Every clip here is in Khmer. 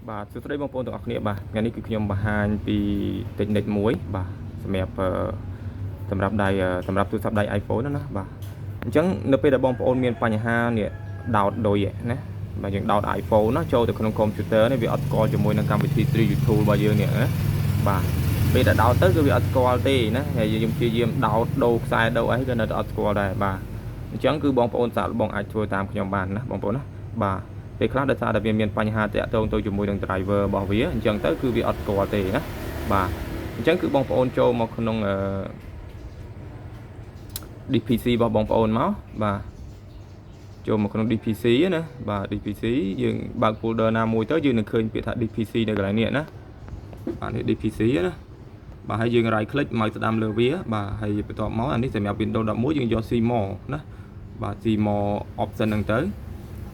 បាទសួស្តីបងប្អូនទាំងអស់គ្នាបាទថ្ងៃនេះគឺខ្ញុំបង្ហាញពីតិចនិចមួយបាទសម្រាប់សម្រាប់ទូរស័ព្ទដៃ iPhone ណាបាទអញ្ចឹងនៅពេលដែលបងប្អូនមានបញ្ហានេះដោតដូចណាបាទយើងដោត iPhone ណាចូលទៅក្នុង computer នេះវាអត់ស្គាល់ជាមួយនឹងកម្មវិធី 3U Tool របស់យើងនេះណាបាទពេលដែលដោតទៅគឺវាអត់ស្គាល់ទេណាហើយយើងព្យាយាមដោតដូរខ្សែដូរអីក៏នៅតែអត់ស្គាល់ដែរបាទអញ្ចឹងគឺបងប្អូនសាកល្បងអាចធ្វើតាមខ្ញុំបានណាបងប្អូនណាបាទពេលខ្លះដោយសារតែវាមានបញ្ហាតាក់ទងទៅជាមួយនឹង driver របស់វាអញ្ចឹងទៅគឺវាអត់ស្គាល់ទេណាបាទអញ្ចឹងគឺបងប្អូនចូលមកក្នុងDPC របស់បងប្អូនមកបាទចូលមកក្នុង DPC ណាបាទ DPC យើងបើក folder ណាមួយទៅយើងនឹងឃើញពាក្យថា DPC នៅកន្លែងនេះណាបាទនេះ DPC ណាបាទហើយយើង right click មកស្ដាំលើវាបាទហើយបន្ទាប់មកអានេះសម្រាប់ Windows 11យើងយក See More ណាបាទ See More option ហ្នឹងទៅ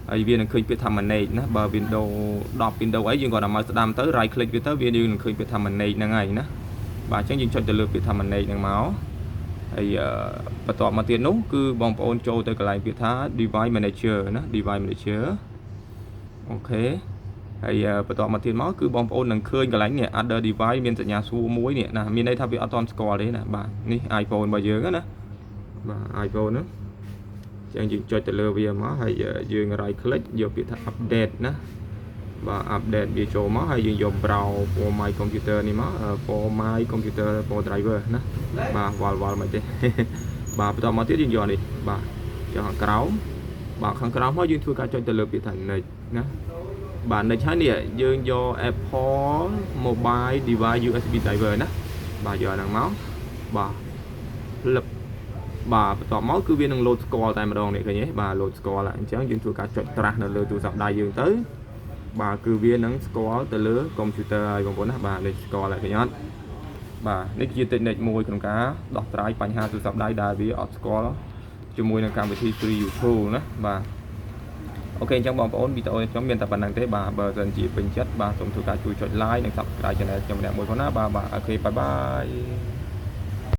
ហើយវានឹងឃើញពាក្យថា manage ណាបើ Windows 10 Windows អីយើងគាត់តែមកស្ដាំទៅ right click វាទៅវាយើងនឹងឃើញពាក្យថា manage ហ្នឹងហើយណាបាទអញ្ចឹងយើងចុចទៅលើពាក្យថា manage ហ្នឹងមកហើយបន្ទាប់មកទៀតនោះគឺបងប្អូនចូលទៅកន្លែងពាក្យថា device manager ណា device manager អូខេហើយបន្ទាប់មកទៀតមកគឺបងប្អូននឹងឃើញកន្លែងនេះ other device មានសញ្ញាសួរមួយនេះណាមានន័យថាវាអត់ទាន់ស្គាល់ទេណាបាទនេះ iPhone របស់យើងណាបាទ iPhone ហ្នឹងចឹងយើងចុចទៅលើវាមកហើយយើង right click យកពាក្យថា update ណាបាទ update វាចូលមកហើយយើងយក browse for my computer នេះមក for my computer for driver ណាបាទវល់មិនទេបាទបន្តមកទៀតយើងយកនេះបាទចុចខាងក្រោមបាទខាងក្រោមមកយើងធ្វើការចុចទៅលើពាក្យថា next ណាបាទ next ហើយនេះយើងយក Apple mobile device USB driver ណាបាទយកហ្នឹងមកបាទលឹបបាទបន្ទាប់មកគឺវានឹង load ស្គាល់តែម្ដងនេះឃើញទេបាទ load ស្គាល់អញ្ចឹងយើងធ្វើការចុចត្រាស់នៅលើទូរស័ព្ទដៃយើងទៅបាទគឺវានឹងស្គាល់ទៅលើ computer ហើយបងប្អូនណាបាទនេះស្គាល់ហើយឃើញអត់បាទនេះជា technique មួយក្នុងការដោះស្រាយបញ្ហាទូរស័ព្ទដៃដែលវាអត់ស្គាល់ជាមួយនឹងកម្មវិធី 3U Tool ណាបាទអូខេអញ្ចឹងបងប្អូនវីដេអូខ្ញុំមានតែប៉ុណ្្នឹងទេបាទបើសិនជាពេញចិត្តបាទសូមធ្វើការជួយចុច like និង subscribe channel ខ្ញុំម្នាក់មួយផងណាបាទអូខេបាយបាយ